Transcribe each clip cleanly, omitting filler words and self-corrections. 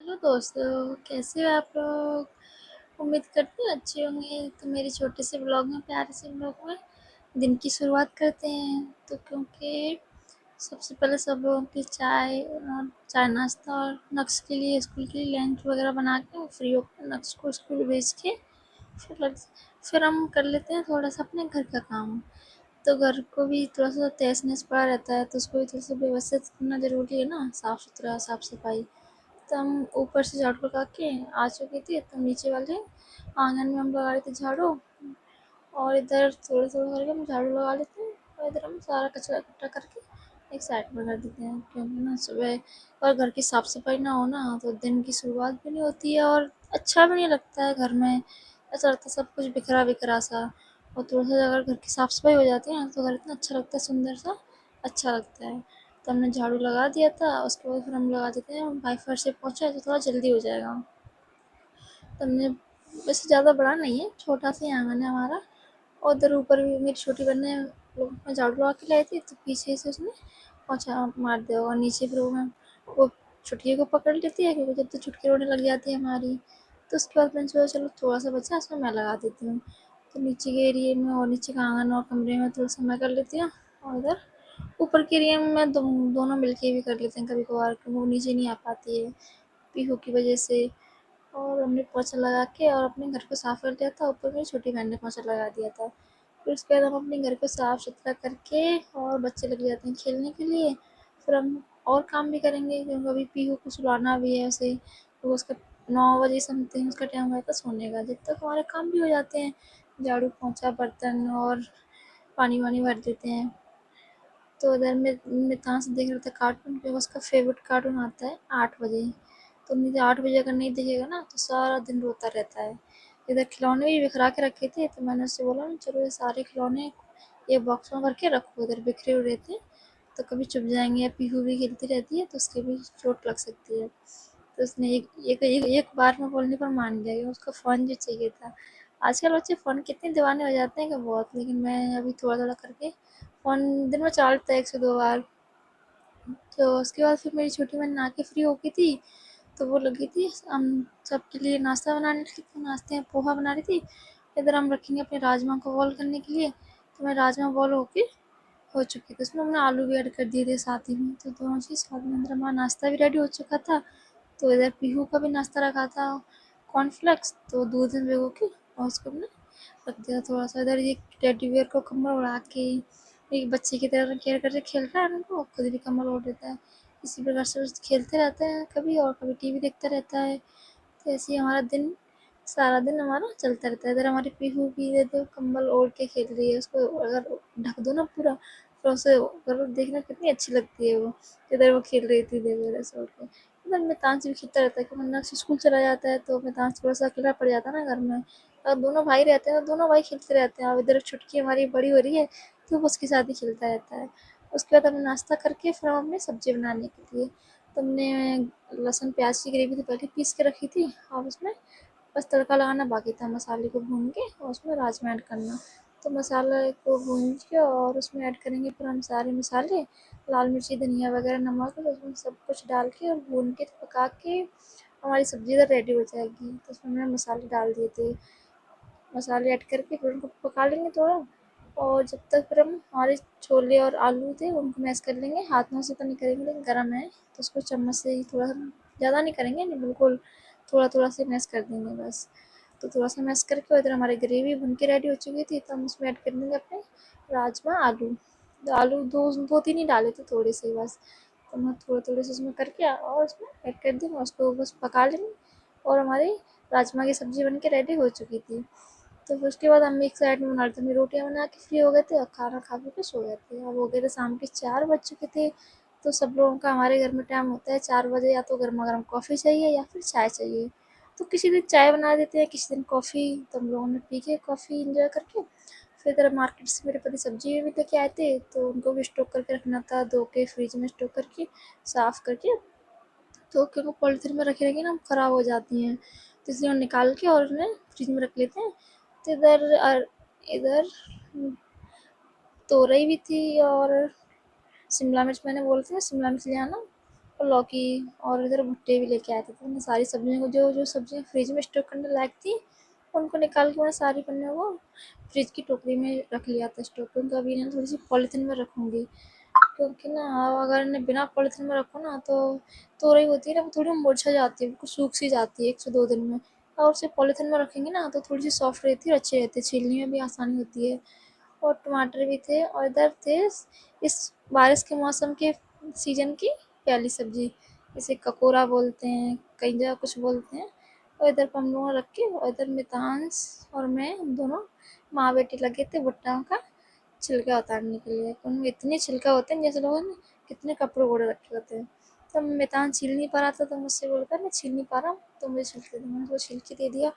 Hello दोस्तों, कैसे हो आप लोग। उम्मीद करती हूँ अच्छे होंगे। तो मेरे छोटे से ब्लॉग में, प्यारे से ब्लॉग में दिन की शुरुआत करते हैं। तो क्योंकि सबसे पहले सब लोगों की चाय और चाय नाश्ता और नक्स के लिए, स्कूल के लिए लंच वगैरह बना के फ्री होकर नक्स को स्कूल भेज के फिर हम कर लेते हैं थोड़ा सा अपने घर का काम। तो घर को भी थोड़ा सा तहस नहस पड़ा रहता है, तो उसको भी थोड़ा सा व्यवस्थित करना ज़रूरी है ना, साफ़ सुथरा, साफ़ सफाई। तो हम ऊपर से झाड़ू लगा के आ चुकी थी, तो नीचे वाले आंगन में हम लगा रहे थे झाड़ू। और इधर थोड़ा थोड़ा करके हम झाड़ू लगा लेते हैं, और इधर हम सारा कचरा इकट्ठा करके एक साइड में कर देते हैं, क्योंकि ना सुबह और घर की साफ़ सफाई ना हो ना, तो दिन की शुरुआत भी नहीं होती है और अच्छा भी नहीं लगता है घर में। ऐसा लगता है सब कुछ बिखरा बिखरा सा। और थोड़ा सा अगर घर की साफ़ सफाई हो जाती है ना, तो घर इतना अच्छा लगता है, सुंदर सा अच्छा लगता है। तो हमने झाड़ू लगा दिया था, उसके बाद फिर हम लगा देते हैं वाईफाई से पहुँचा है तो थोड़ा जल्दी हो जाएगा। तो हमने वैसे ज़्यादा बड़ा नहीं है, छोटा सा ही आंगन है हमारा। और उधर ऊपर भी मेरी छोटी बहन ने मैं झाड़ू लगा के लाई थी, तो पीछे से उसने पोंछा मार दिया। और नीचे फिर वो छुटकी को पकड़ लेती है, क्योंकि जब तो छुटकी रोने लग जाती है हमारी। तो उसके बाद मैंने सोचा चलो थोड़ा सा बचा उसमें मैं लगा देती हूँ। तो नीचे के एरिए में और नीचे का आंगन और कमरे में थोड़ा सा मैं कर लेती हूँ, और उधर ऊपर के एरिया में मैं दोनों मिलके भी कर लेते हैं कभी कभार, क्योंकि वो नीचे नहीं आ पाती है पीहू की वजह से। और हमने पोछा लगा के और अपने घर को साफ़ कर दिया था। ऊपर मेरी छोटी बहन ने पोछा लगा दिया था। फिर उसके बाद हम अपने घर को साफ़ सुथरा करके और बच्चे लग जाते हैं खेलने के लिए। फिर हम और काम भी करेंगे, क्योंकि अभी पीहू को सुलाना भी है उसे। तो उसका 9 बजे समथिंग उसका टाइम रहता है सोने का, जब तक हमारे काम भी हो जाते हैं, झाड़ू पोछा बर्तन और पानी वानी भर देते हैं। तो उधर मितांश देख रहा था कार्टून, क्योंकि उसका फेवरेट कार्टून आता है 8 बजे। तो मुझे 8 बजे अगर नहीं दिखेगा ना, तो सारा दिन रोता रहता है। इधर खिलौने भी बिखरा के रखे थे, तो मैंने उससे बोला ना चलो ये सारे खिलौने ये बॉक्स में भर के रखो, इधर बिखरे हुए रहते हैं तो कभी चुभ जाएंगे, या पीहू भी खेलती रहती है तो उसके भी चोट लग सकती है। तो उसने एक बार में बोलने पर मान गया, कि उसको फ़ोन जो चाहिए था। आजकल बच्चे फ़ोन कितने दीवाने हो जाते हैं कि बहुत। लेकिन मैं अभी थोड़ा थोड़ा करके फ़ोन दिन में चला लेता है 1 से 2 बार। तो उसके बाद फिर मेरी छोटी बहन नहा के फ्री हो गई थी, तो वो लगी थी हम सबके लिए नाश्ता बनाने के लिए। तो नाश्ते में पोहा बना रही थी। इधर हम रखेंगे अपने राजमा को बॉईल करने के लिए। तो मैं राजमा बॉईल होके हो चुकी थी, उसमें हमने आलू भी ऐड कर दिए थे साथ ही में, तो दोनों चीज़ साथ में। अंदर हमारा नाश्ता भी रेडी हो चुका था। तो इधर पीहू का भी नाश्ता रखा था, कॉर्नफ्लेक्स, तो दूध में भिगो के और उसको हमने रख दिया थोड़ा सा। इधर ये टेडी बियर को कम्बल उड़ा के एक बच्चे की तरह केयर करके खेल रहा है, उनको खुद भी कम्बल ओढ़ देता है। इसी प्रकार से वो खेलते रहते हैं कभी, और कभी टीवी देखता रहता है। तो ऐसे ही हमारा दिन, सारा दिन हमारा चलता रहता है। इधर हमारी पीहू भी इधर देखो कम्बल ओढ़ के खेल रही है, उसको अगर ढक दो ना पूरा, फिर उसे अगर देखना कितनी अच्छी लगती है वो। इधर वो खेल रही थी इधर ऐसे ओढ़ के। इधर मितांश भी खेलता रहता है, कि वरना स्कूल चला जाता है तो मितांश थोड़ा सा अकेला पड़ जाता है ना घर में। और दोनों भाई रहते हैं तो दोनों भाई खेलते रहते हैं। अब इधर छुटकी हमारी बड़ी हो रही है, तो वो उसके साथ ही खेलता रहता है। उसके बाद हमने नाश्ता करके फिर हम अपने सब्जी बनाने के लिए, तो हमने लहसुन प्याज की ग्रेवी तो पहले पीस के रखी थी, और उसमें बस तड़का लगाना बाकी था, मसाले को भून के और उसमें राजमा ऐड करना। तो मसाले को भून के और उसमें ऐड करेंगे फिर हम सारे मसाले, लाल मिर्ची धनिया वगैरह नमक, तो उसमें सब कुछ डाल के और भून के पका के हमारी सब्ज़ी इधर रेडी हो जाएगी। तो उसमें हमने मसाले डाल दिए थे, मसाले ऐड करके फिर उनको पका लेंगे थोड़ा। और जब तक फिर हम हमारे छोले और आलू थे उनको मैश कर लेंगे, हाथों से तो नहीं करेंगे, लेकिन गर्म है तो उसको चम्मच से ही थोड़ा, ज़्यादा नहीं करेंगे, नहीं बिल्कुल थोड़ा थोड़ा से मैश कर देंगे बस। तो थोड़ा सा मैश करके उधर हमारी ग्रेवी भुन के रेडी हो चुकी थी, तो हम उसमें ऐड कर देंगे अपने राजमा आलू। तो आलू दो दो तीन ही डाले थे, थोड़े से बस। तो मैं थोड़े थोड़े से उसमें करके और उसमें ऐड कर देंगे, उसको बस पका लेंगे। और हमारी राजमा की सब्ज़ी बन के रेडी हो चुकी थी। तो फिर उसके बाद हम एक साइड में बना रहे थे, हम रोटियाँ बना के फ्री हो गए थे और खाना खा पी के सो गए थे। अब हो गए थे शाम के 4 बज चुके थे। तो सब लोगों का हमारे घर में टाइम होता है 4 बजे, या तो गर्मा गर्म कॉफ़ी चाहिए या फिर चाय चाहिए। तो किसी दिन चाय बना देते हैं, किसी दिन कॉफ़ी। तो हम लोगों ने पी के कॉफ़ी इंजॉय करके फिर इधर मार्केट से मेरे पति सब्जी भी लेके आए थे, तो उनको भी स्टॉक करके रखना था, धो के फ्रिज में स्टॉक करके साफ़ करके। तो क्योंकि पॉलीथीन में रखी रहेंगी ना ख़राब हो जाती हैं, तो इसलिए हम निकाल के और उन्हें फ्रिज में रख लेते हैं। तो इधर तोरई भी थी, और शिमला मिर्च मैंने बोला था शिमला मिर्च ले आना। और लौकी और इधर भुट्टे भी लेके आए थे। तो मैंने सारी सब्जियों को जो जो सब्जियाँ फ्रिज में स्टोर करने लायक थी उनको निकाल के मैंने सारी पन्नियों को फ्रिज की टोकरी में रख लिया था स्टोर कर। उनको अभी ना थोड़ी सी पॉलीथीन में रखूँगी, क्योंकि ना अगर इन्हें बिना पॉलीथीन में रखो ना तो तोरई होती है ना वो थोड़ी मुरझा जाती है, बिल्कुल सूख सी जाती है 1 से 2 दिन में। और उसे पॉलीथीन में रखेंगे ना तो थोड़ी सी सॉफ्ट रहती है और अच्छी रहती है, छीलने में भी आसानी होती है। और टमाटर भी थे और इधर थे इस बारिश के मौसम के सीजन की पहली सब्जी, इसे ककोरा बोलते हैं, कई जगह कुछ बोलते हैं। और इधर पे हम लोगों ने रख के और इधर मितांश और मैं दोनों माँ बेटी लगे थे भुट्टा का छिलका उतारने के लिए। उनमें इतने छिलका होते हैं जैसे लोगों ने कितने कपड़े ओढ़े रखे होते हैं। तो मितान छील नहीं पा रहा था तो मुझसे बोलता मैं छील नहीं पा रहा हूँ तो मुझे छिलके दे। मैंने उसको छिलके दे दिया।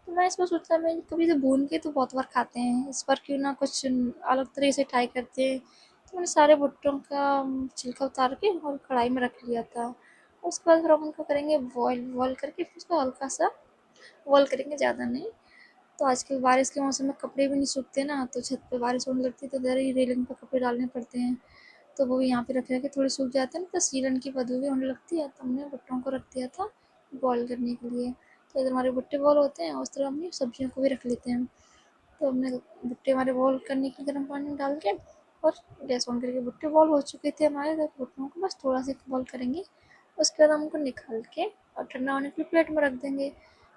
तो मैं इस बार सोचा मैं कभी तो भून के तो बहुत बार खाते हैं, इस बार क्यों ना कुछ अलग तरीके से ट्राई करते हैं। तो मैंने सारे भुट्टों का छिलका उतार के और कढ़ाई में रख लिया था। उसके बाद फिर हम उनको करेंगे बॉयल, बॉयल करके फिर उसको हल्का सा बॉयल करेंगे, ज़्यादा नहीं। तो आजकल बारिश के मौसम में कपड़े भी नहीं सूखते ना, तो छत पे बारिश होने लगती है तो इधर ही रेलिंग पे कपड़े डालने पड़ते हैं। तो वो यहाँ पे रख रखे थोड़े सूख जाते हैं ना तो सीलन की बदबू भी होने लगती है। तो हमने भुट्टों को रख दिया था बॉयल करने के लिए। तो इधर हमारे भुट्टे बॉयल होते हैं उस तरह हमने सब्जियों को भी रख लेते हैं। तो हमने भुट्टे हमारे बॉयल करने के गर्म पानी में डाल के और गैस ऑन करके भुट्टे बॉयल हो चुके थे हमारे, तो भुट्टों को बस थोड़ा सा बॉयल करेंगे। उसके बाद हम उनको निकाल के और ठंडा होने के लिए प्लेट में रख देंगे।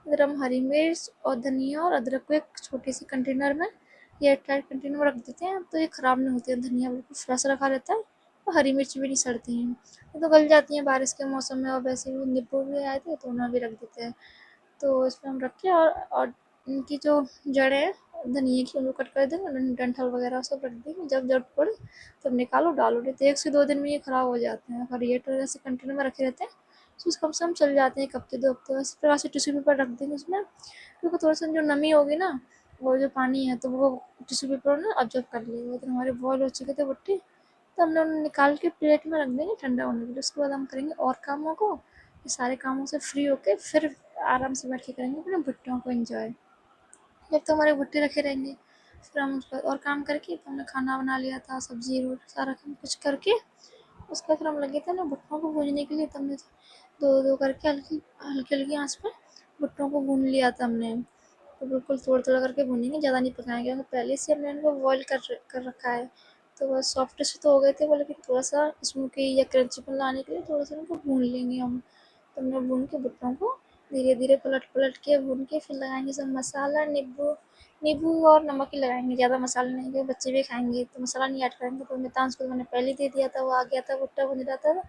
इधर हम हरी मिर्च और धनिया और अदरक को एक छोटी सी कंटेनर में या एयर टाइट कंटेनर में रख देते हैं, तो ये ख़राब नहीं होती है। धनिया बिल्कुल फ्रेश रखा रहता है और हरी मिर्च भी नहीं सड़ती हैं, ये तो गल जाती हैं बारिश के मौसम में। और वैसे भी नींबू भी आए थे तो उन्हें भी रख देते हैं। तो इसमें हम रख के और इनकी जो जड़ें हैं धनिए की उनको कट कर देंगे, डंठल वगैरह सब रख देंगे। जब जरूरत पड़े तब निकालो डालो, नहीं तो 1 से 2 दिन में ये ख़राब हो जाते हैं। और ये तो ऐसे कंटेनर में रखे रहते हैं तो कम से कम चल जाते हैं 1 हफ्ते 2 हफ्ते। वैसे फिर ऐसे टिश्यू पेपर रख देंगे उसमें, क्योंकि थोड़ा सा जो नमी होगी ना वो जो पानी है तो वो टिश्यू पेपर ना ऑब्जर्व कर लेगा। तो हमारे बॉयल हो चुके थे भुट्टे, तो हमने उन्हें निकाल के प्लेट में रख देंगे ठंडा होने के लिए। उसके बाद हम करेंगे और कामों को, ये सारे कामों से फ्री होके फिर आराम से बैठ के करेंगे अपने भुट्टों को एंजॉय। जब तक हमारे भुट्टे रखे रहेंगे फिर हम उसके बाद और काम करके, तो हमने खाना बना लिया था, सब्जी रोटी सारा काम कुछ करके उसके बाद फिर हम लगे थे ना भुट्टों को भूनने के लिए। तो हमने दो दो करके हल्की हल्की हल्की आँच पे भुट्टों को भून लिया था हमने। तो बिल्कुल थोड़ा थोड़ा करके भूनेंगे, ज़्यादा नहीं पकाएंगे क्योंकि पहले से हमने इनको बॉयल कर रखा है। तो बस सॉफ्ट से तो हो गए थे वो, लेकिन थोड़ा सा स्मोकी या क्रंचीपन लाने के लिए थोड़ा सा इनको भून लेंगे हम। तो हमने भून के भुट्टों को धीरे धीरे पलट पलट के भून के फिर लगाएंगे सब मसाला, नींबू नींबू और नमक ही लगाएंगे, ज़्यादा मसाला नहीं, क्योंकि बच्चे भी खाएंगे तो मसाला नहीं ऐड करेंगे। तो मितांश को मैंने पहले ही दे दिया था, वो आ गया था भुट्टा भून रहा था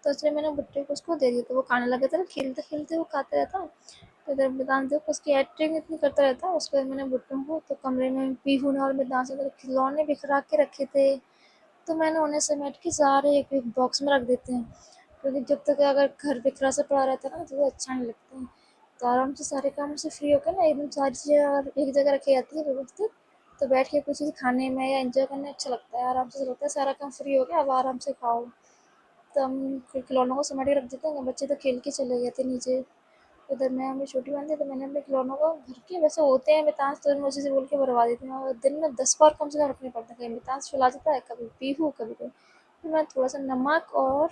तो इसलिए मैंने भुट्टे को उसको दे दिया। तो वो खाने लगे थे ना, खेलते खेलते वो खाते रहता। तो इधर मितांश देखो उसकी एक्टिंग इतनी करता रहता है। उसके बाद मैंने भुट्टों को तो कमरे में पीहू ने और मितांश ने खिलौने बिखरा के रखे थे, तो मैंने उन्हें समेट के सारे एक एक बॉक्स में रख देते हैं, क्योंकि जब तक अगर घर बिखरा सा पड़ा रहता है ना तो वो अच्छा नहीं लगता है। तो आराम से सारे काम से फ्री होकर ना एकदम सारी चीज़ें अगर एक जगह रखी जाती है व्यवस्थित, तो बैठ के कुछ चीज़ खाने में या एंजॉय करने अच्छा लगता है। आराम से लगता है सारा काम फ्री हो गया, अब आराम से खाओ। तो हम फिर खिलौनों को समेट के रख देते हैं। बच्चे तो खेल के चले गए थे नीचे। उधर मैं अपनी छोटी बहन थी तो मैंने अपने खिलौनों को भर के, वैसे होते हैं मितांश तो मैं उसी से बोल के भरवा देती हूँ, और दिन में 10 बार कम से कम रखने पड़ते हैं। कहीं मितांश फुला जाता है, कभी पीहू, कभी कोई। फिर मैं थोड़ा सा नमक और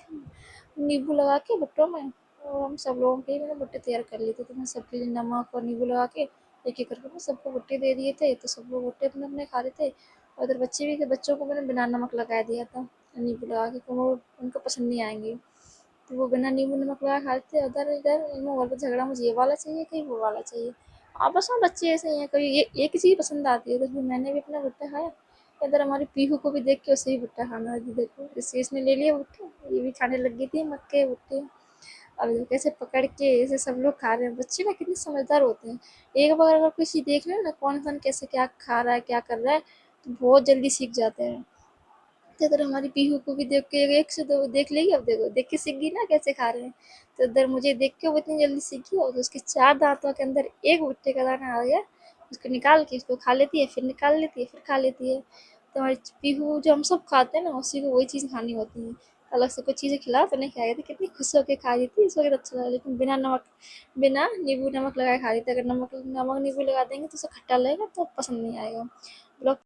नींबू लगा के भुट्टों में, और हम सब लोगों के लिए मैंने भुट्टे तैयार कर लिए थे। तो मैं सबके लिए नमक और नींबू लगा के एक एक करके मैं सबको भुट्टे दे दिए थे। तो सब लोग भुट्टे अपने अपने खा रहे थे। और इधर बच्चे भी थे, बच्चों को मैंने बिना नमक लगाए दिया था, नींबू लगा के, तो वो उनको पसंद नहीं आएंगे। तो वो बिना नींबू नमक लगाए खाते थे। उधर इधर इन मोबाइल पर झगड़ा, मुझे ये वाला चाहिए कहीं वो वाला चाहिए। आपस में बच्चे ऐसे ही हैं, कभी ये एक ही चीज़ पसंद आती है। तो फिर मैंने भी अपना भुट्टा खाया। इधर हमारी पीहू को भी देख के उसे भी भुट्टा खाना है, देखो इसे इसने ले लिया भुट्टा, ये भी खाने लग गई थी मक्के भुट्टे। अब देखो कैसे पकड़ के ऐसे सब लोग खा रहे हैं। बच्चे ना कितने समझदार होते हैं, एक बार अगर कोई चीज़ देख ले ना कौन कौन कैसे क्या खा रहा है क्या कर रहा है, तो बहुत जल्दी सीख जाते हैं। तो इधर हमारी पीहू को भी देख के 1 से 2 देख लेगी, अब देखो देख के सीख गई ना कैसे खा रहे हैं। तो इधर मुझे देख के वो इतनी जल्दी सीखी, और उसके 4 दांतों के अंदर एक भुट्टे का दाना आ गया, उसको निकाल के इसको खा लेती है, फिर निकाल लेती है, फिर खा लेती है। तो हमारी पीहू जो हम सब खाते हैं ना उसी को वही चीज़ खानी होती है। अलग से कोई चीज़ें खिलाओ तो नहीं खाएगी, थी कितनी खुश होकर खा रही थी, इसको कितना अच्छा लगा। लेकिन बिना नमक, बिना नींबू नमक लगाए खा रही थी। अगर नमक नमक नींबू लगा देंगे तो उसे खट्टा लगेगा तो पसंद नहीं आएगा।